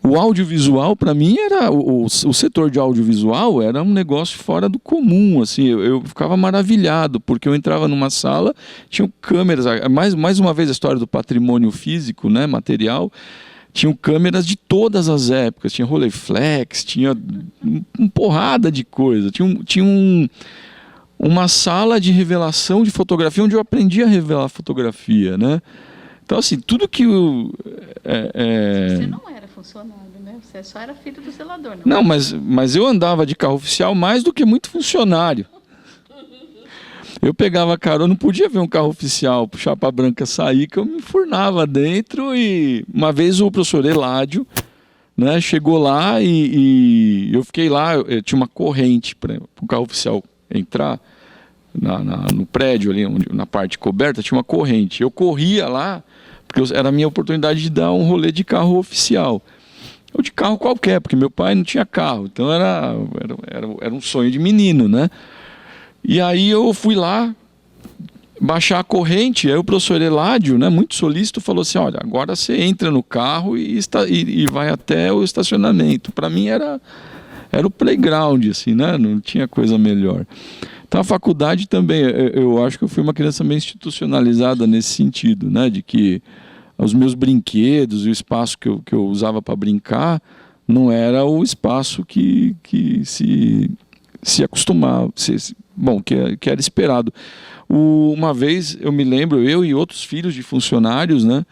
O audiovisual, para mim, o setor de audiovisual era um negócio fora do comum. Assim, eu ficava maravilhado, porque eu entrava numa sala, tinham câmeras, mais uma vez a história do patrimônio físico, né, material, tinham câmeras de todas as épocas, tinha Rolleiflex, tinha uma porrada de coisa, tinha uma sala de revelação de fotografia, onde eu aprendi a revelar fotografia, né? Então, assim, tudo que Você não era funcionário, né? Você só era filho do zelador. Não, mas eu andava de carro oficial mais do que muito funcionário. Eu pegava carona, não podia ver um carro oficial, chapa branca sair, que eu me enfurnava dentro. E uma vez o professor Eládio, né, chegou lá e eu fiquei lá, eu tinha uma corrente para o carro oficial entrar no prédio ali, na parte coberta, tinha uma corrente. Eu corria lá, porque era a minha oportunidade de dar um rolê de carro oficial. Ou de carro qualquer, porque meu pai não tinha carro. Então era um sonho de menino, né? E aí eu fui lá baixar a corrente, aí o professor Eládio, né, muito solícito, falou assim, olha, agora você entra no carro e vai até o estacionamento. Para mim era o playground, assim, né? Não tinha coisa melhor. Então a faculdade também, eu acho que eu fui uma criança meio institucionalizada nesse sentido, né? De que os meus brinquedos e o espaço que eu usava para brincar não era o espaço que se acostumava, que era esperado. Uma vez eu me lembro, eu e outros filhos de funcionários, né?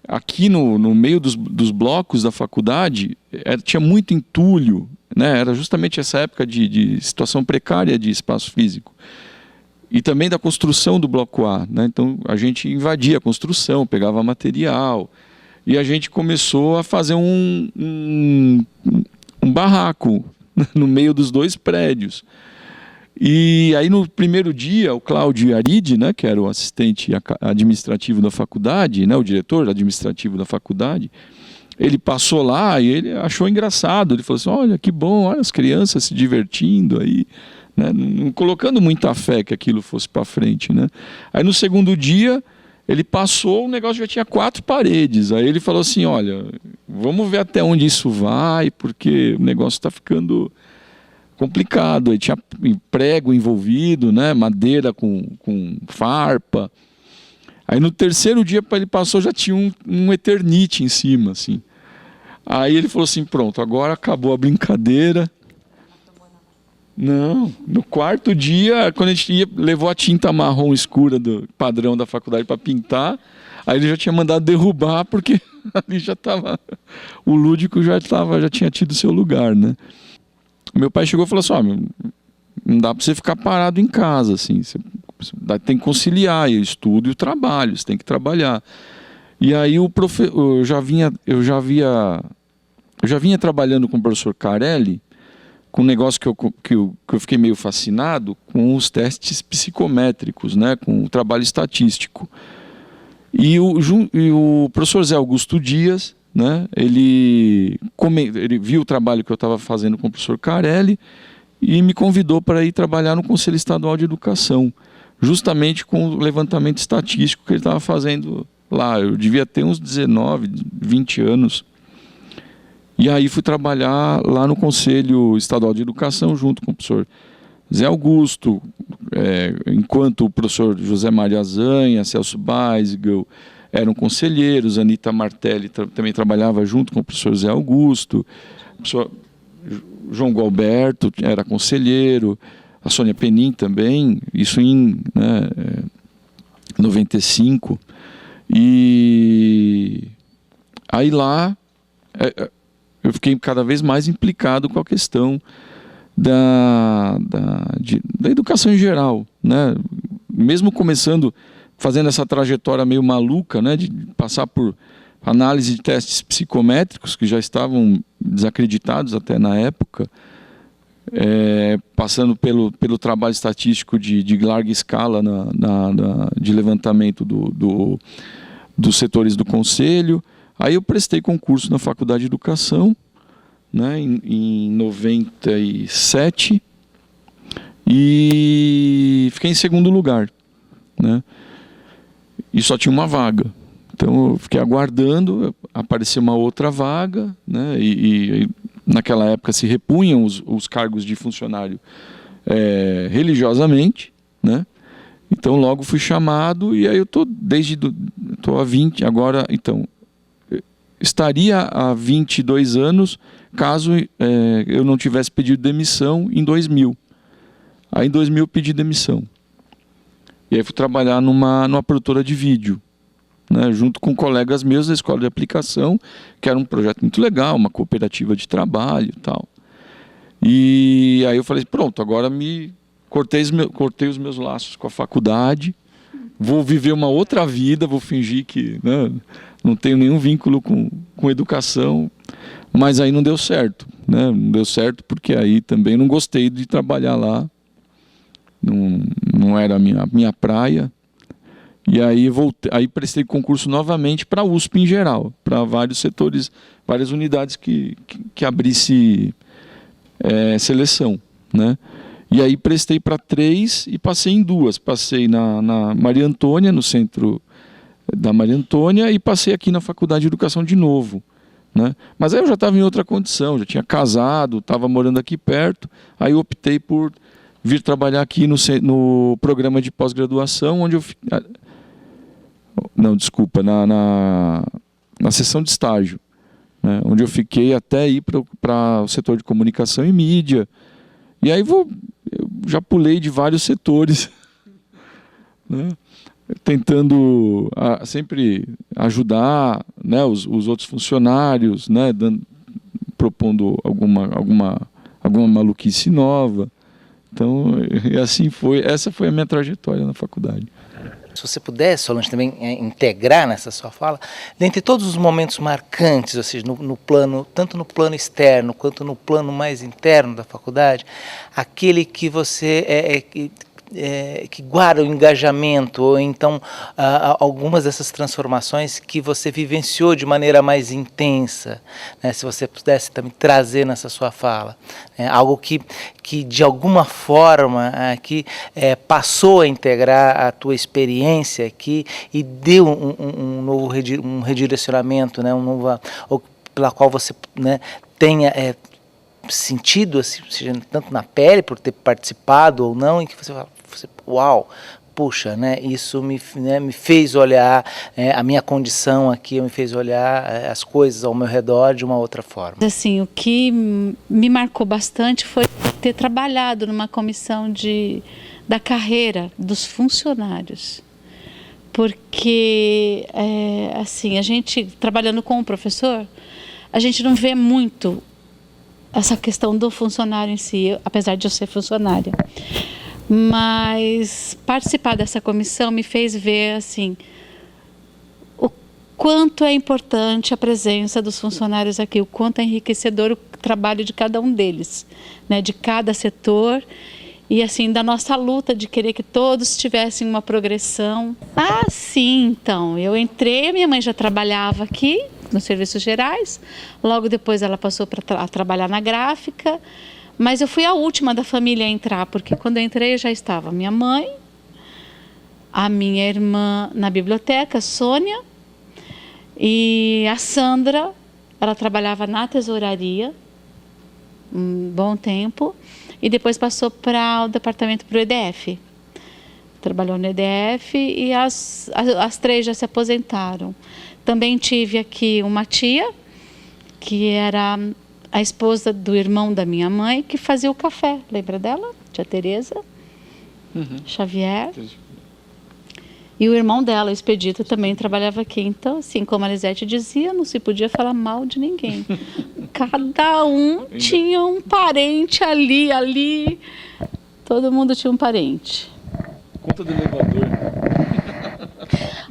Aqui no meio dos blocos da faculdade, tinha muito entulho, né? Era justamente essa época de situação precária de espaço físico. E também da construção do bloco A, né? Então a gente invadia a construção, pegava material, e a gente começou a fazer um barraco no meio dos dois prédios. E aí no primeiro dia, o Cláudio Aride, né, que era o assistente administrativo da faculdade, né, o diretor administrativo da faculdade, ele passou lá e ele achou engraçado. Ele falou assim, olha que bom, olha as crianças se divertindo aí, né, não colocando muita fé que aquilo fosse para frente, né. Aí no segundo dia ele passou, o negócio já tinha 4 paredes. Aí ele falou assim, olha, vamos ver até onde isso vai, porque o negócio está ficando complicado. Aí tinha prego envolvido, né, madeira com farpa. Aí no terceiro dia ele passou, já tinha um Eternite em cima, assim. Aí ele falou assim, pronto, agora acabou a brincadeira. Não, no quarto dia, quando a gente levou a tinta marrom escura do padrão da faculdade para pintar, aí ele já tinha mandado derrubar, porque ali já estava, o lúdico já tinha tido seu lugar, né? Meu pai chegou e falou assim, não dá para você ficar parado em casa, assim, você tem que conciliar o estudo e o trabalho, você tem que trabalhar. E aí eu já vinha trabalhando com o professor Carelli, com um negócio que eu fiquei meio fascinado, com os testes psicométricos, né, com o trabalho estatístico. E o professor Zé Augusto Dias, né, ele viu o trabalho que eu estava fazendo com o professor Carelli e me convidou para ir trabalhar no Conselho Estadual de Educação, justamente com o levantamento estatístico que ele estava fazendo lá. Eu devia ter uns 19, 20 anos. E aí fui trabalhar lá no Conselho Estadual de Educação, junto com o professor Zé Augusto, enquanto o professor José Maria Zanha, Celso Beisigel eram conselheiros, Anita Martelli também trabalhava junto com o professor Zé Augusto, o professor João Gualberto era conselheiro, a Sônia Penin também, isso em 95. E aí lá eu fiquei cada vez mais implicado com a questão da educação em geral, né? Mesmo fazendo essa trajetória meio maluca, né, de passar por análise de testes psicométricos que já estavam desacreditados até na época, passando pelo trabalho estatístico de larga escala de levantamento dos setores do Conselho. Aí eu prestei concurso na Faculdade de Educação, né, em 97, e fiquei em segundo lugar, né, e só tinha uma vaga. Então eu fiquei aguardando, apareceu uma outra vaga, né, e naquela época se repunham os cargos de funcionário religiosamente, né. Então logo fui chamado, e aí eu estou há 20, agora, então, estaria há 22 anos caso eu não tivesse pedido demissão em 2000. Aí em 2000 eu pedi demissão. E aí fui trabalhar numa produtora de vídeo, né, junto com colegas meus da escola de aplicação, que era um projeto muito legal, uma cooperativa de trabalho e tal. E aí eu falei, pronto, agora cortei os meus laços com a faculdade, vou viver uma outra vida, vou fingir que, né, não tenho nenhum vínculo com educação, mas aí não deu certo, né? Não deu certo porque aí também não gostei de trabalhar lá, não era a minha praia. E aí prestei concurso novamente para a USP em geral, para vários setores, várias unidades que abrisse seleção, né? E aí prestei para 3 e passei em 2. Passei na Maria Antônia, no centro da Maria Antônia, e passei aqui na Faculdade de Educação de novo, né? Mas aí eu já estava em outra condição, já tinha casado, estava morando aqui perto, aí eu optei por vir trabalhar aqui no programa de pós-graduação, onde eu... Não, desculpa, na sessão de estágio, né? Onde eu fiquei até ir para o setor de comunicação e mídia. E aí eu já pulei de vários setores, né? Tentando sempre ajudar, né, os outros funcionários, né, propondo alguma maluquice nova. Então, e assim essa foi a minha trajetória na faculdade. Se você pudesse, Solange, também integrar nessa sua fala, dentre todos os momentos marcantes, ou seja, tanto no plano externo quanto no plano mais interno da faculdade, aquele que você que guarda o engajamento, ou então algumas dessas transformações que você vivenciou de maneira mais intensa, né? Se você pudesse também trazer nessa sua fala, né? Algo que de alguma forma passou a integrar a tua experiência aqui e deu um novo redirecionamento, né? Ou pela qual você, né, tenha sentido, assim, seja tanto na pele, por ter participado ou não, em que você fala, uau, puxa, né, isso me fez olhar a minha condição aqui, me fez olhar as coisas ao meu redor de uma outra forma. Assim, o que me marcou bastante foi ter trabalhado numa comissão da carreira dos funcionários. Porque, assim, a gente, trabalhando com o professor, a gente não vê muito essa questão do funcionário em si, apesar de eu ser funcionária. Mas participar dessa comissão me fez ver assim o quanto é importante a presença dos funcionários aqui, o quanto é enriquecedor o trabalho de cada um deles, né, de cada setor, e assim da nossa luta de querer que todos tivessem uma progressão. Ah, sim, então, eu entrei, minha mãe já trabalhava aqui nos serviços gerais, logo depois ela passou a trabalhar na gráfica, mas eu fui a última da família a entrar, porque quando eu entrei já estava minha mãe, a minha irmã na biblioteca, Sônia, e a Sandra, ela trabalhava na tesouraria um bom tempo, e depois passou para o departamento, para o EDF. Trabalhou no EDF e as três já se aposentaram. Também tive aqui uma tia, que era a esposa do irmão da minha mãe, que fazia o café. Lembra dela? Tia Tereza, Xavier. E o irmão dela, o Expedito, também trabalhava aqui. Então, assim, como a Lisete dizia, não se podia falar mal de ninguém. Cada um tinha um parente ali. Todo mundo tinha um parente. Conta do elevador.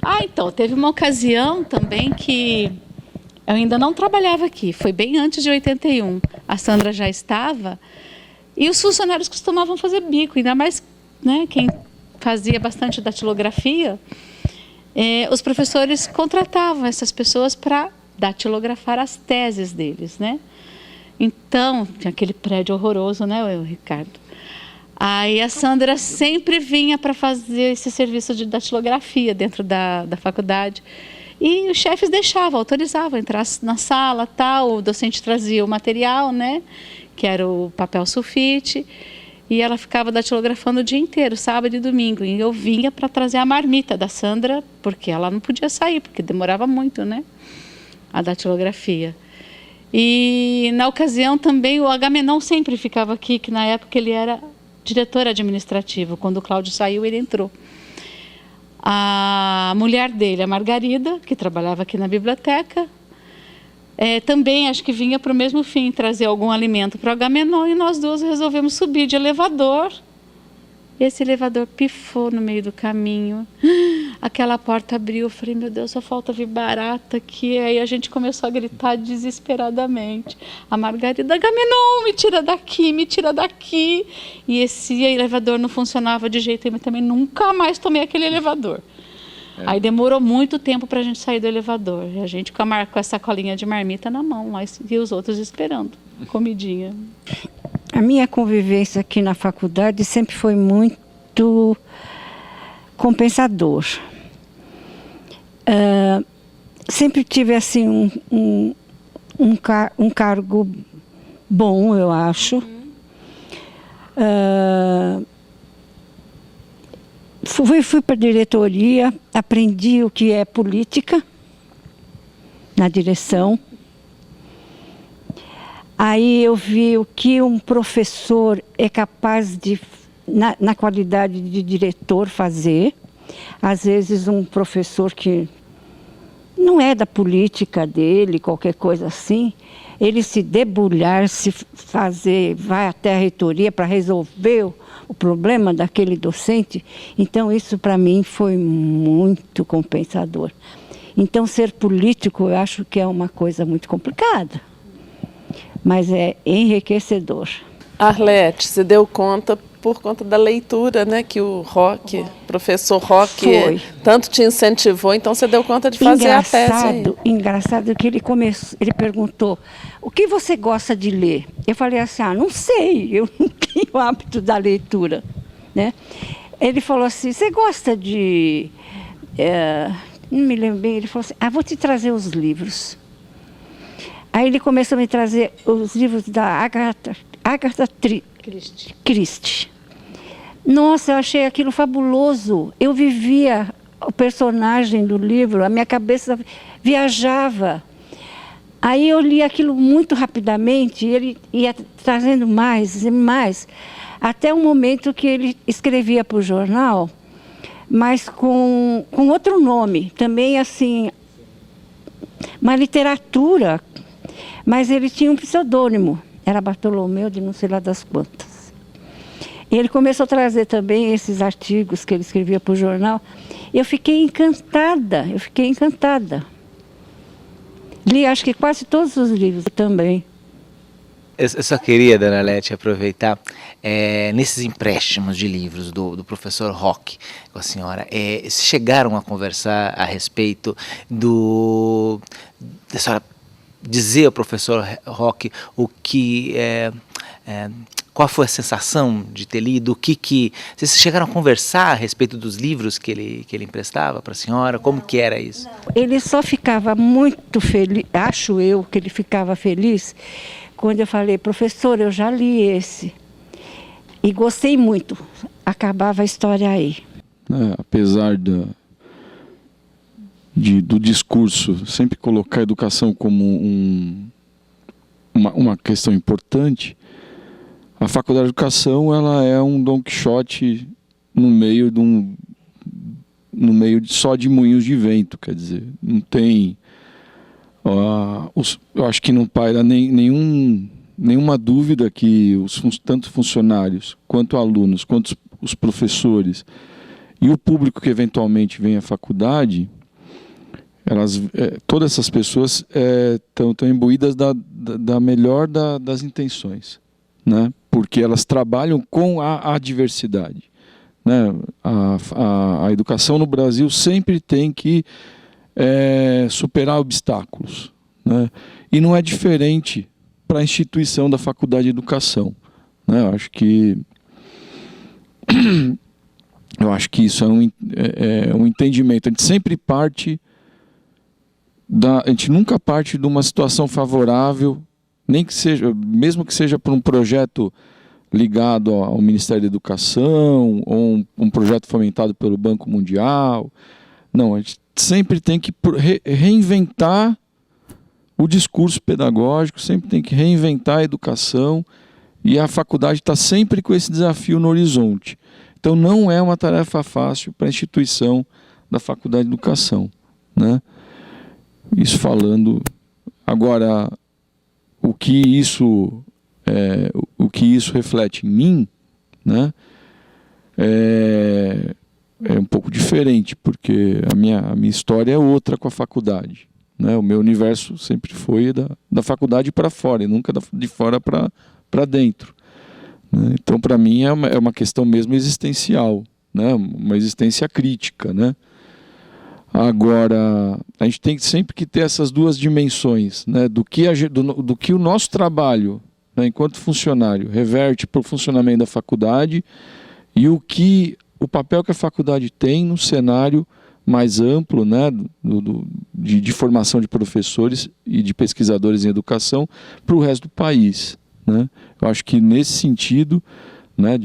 Ah, então, teve uma ocasião também que eu ainda não trabalhava aqui. Foi bem antes de 81. A Sandra já estava. E os funcionários costumavam fazer bico, ainda mais, né, quem fazia bastante datilografia, os professores contratavam essas pessoas para datilografar as teses deles, né? Então, tinha aquele prédio horroroso, né, Ricardo? Aí a Sandra sempre vinha para fazer esse serviço de datilografia dentro da faculdade. E os chefes deixavam, autorizavam entrar na sala, tal, o docente trazia o material, né, que era o papel sulfite, e ela ficava datilografando o dia inteiro, sábado e domingo. E eu vinha para trazer a marmita da Sandra, porque ela não podia sair, porque demorava muito, né, a datilografia. E na ocasião também o Agamenon sempre ficava aqui, que na época ele era diretor administrativo. Quando o Cláudio saiu, ele entrou. A mulher dele, a Margarida, que trabalhava aqui na biblioteca, também acho que vinha para o mesmo fim, trazer algum alimento para o Agamenon, e nós duas resolvemos subir de elevador. Esse elevador pifou no meio do caminho, aquela porta abriu, eu falei, meu Deus, só falta vir barata aqui. Aí a gente começou a gritar desesperadamente. A Margarida, Agamenon, me tira daqui, me tira daqui. E esse elevador não funcionava de jeito nenhum, eu também nunca mais tomei aquele elevador. Aí demorou muito tempo para a gente sair do elevador. E a gente com a sacolinha de marmita na mão, lá, e os outros esperando, comidinha. A minha convivência aqui na faculdade sempre foi muito compensador. Sempre tive assim um cargo bom, eu acho. Fui para a diretoria, aprendi o que é política na direção. Aí eu vi o que um professor é capaz de, na qualidade de diretor, fazer. Às vezes um professor que não é da política dele, qualquer coisa assim, ele se debulhar, se fazer, vai até a reitoria para resolver o problema daquele docente. Então isso para mim foi muito compensador. Então ser político eu acho que é uma coisa muito complicada, mas é enriquecedor. Arlete, você deu conta por conta da leitura, né, que o Roque, professor Roque, tanto te incentivou, então você deu conta de fazer a tese. Engraçado que ele perguntou, o que você gosta de ler? Eu falei assim, não sei, eu não tenho o hábito da leitura, né? Ele falou assim, você gosta de... não me lembro bem, ele falou assim, vou te trazer os livros. Aí ele começou a me trazer os livros da Agatha Christie. Nossa, eu achei aquilo fabuloso. Eu vivia o personagem do livro, a minha cabeça viajava. Aí eu li aquilo muito rapidamente, e ele ia trazendo mais e mais, até o momento que ele escrevia para o jornal, mas com outro nome, também assim, uma literatura, mas ele tinha um pseudônimo. Era Bartolomeu de não sei lá das quantas. E ele começou a trazer também esses artigos que ele escrevia para o jornal. Eu fiquei encantada, Li acho que quase todos os livros também. Eu só queria, dona Lete, aproveitar, nesses empréstimos de livros do professor Roque com a senhora, se chegaram a conversar a respeito da senhora dizer ao professor Roque qual foi a sensação de ter lido, vocês chegaram a conversar a respeito dos livros que ele emprestava para a senhora, como que era isso? Ele só ficava muito feliz, acho eu que ele ficava feliz, quando eu falei, professor, eu já li esse e gostei muito, acabava a história aí. Apesar do discurso sempre colocar a educação como uma questão importante, a Faculdade de Educação ela é um Dom Quixote no meio só de moinhos de vento, quer dizer, não tem... eu acho que não paira nenhuma dúvida que tanto funcionários, quanto alunos, quanto os professores e o público que eventualmente vem à faculdade, todas essas pessoas estão imbuídas da melhor das intenções, né? Porque elas trabalham com a diversidade, né? A educação no Brasil sempre tem que superar obstáculos, né? E não é diferente para a instituição da Faculdade de Educação, né? Eu acho que isso é um entendimento. A gente sempre parte a gente nunca parte de uma situação favorável, nem que seja, mesmo que seja por um projeto ligado ao Ministério da Educação ou um projeto fomentado pelo Banco Mundial. Não, a gente sempre tem que reinventar o discurso pedagógico, sempre tem que reinventar a educação, e a faculdade está sempre com esse desafio no horizonte. Então não é uma tarefa fácil para a instituição da Faculdade de Educação, né? Isso falando. Agora, o que isso reflete em mim, né? É um pouco diferente, porque a minha história é outra com a faculdade, né? O meu universo sempre foi da faculdade para fora, e nunca de fora para dentro, né? Então, para mim, é uma questão mesmo existencial, né? Uma existência crítica, né? Agora, a gente tem sempre que ter essas duas dimensões, né? Do que o nosso trabalho, né, enquanto funcionário, reverte para o funcionamento da faculdade, e o papel que a faculdade tem no cenário mais amplo, né, de formação de professores e de pesquisadores em educação para o resto do país, né? Eu acho que nesse sentido, né,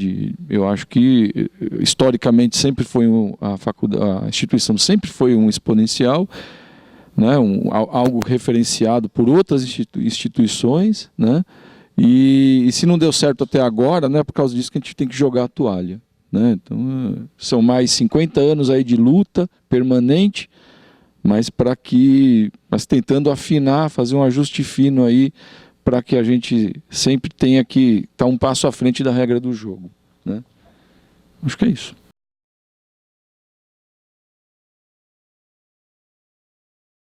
eu acho que historicamente sempre foi a instituição sempre foi um exponencial, né, algo referenciado por outras instituições, né? E se não deu certo até agora, não é por causa disso que a gente tem que jogar a toalha, né? Então, são mais 50 anos aí de luta permanente, mas tentando afinar, fazer um ajuste fino aí, para que a gente sempre tenha que estar um passo à frente da regra do jogo, né? Acho que é isso.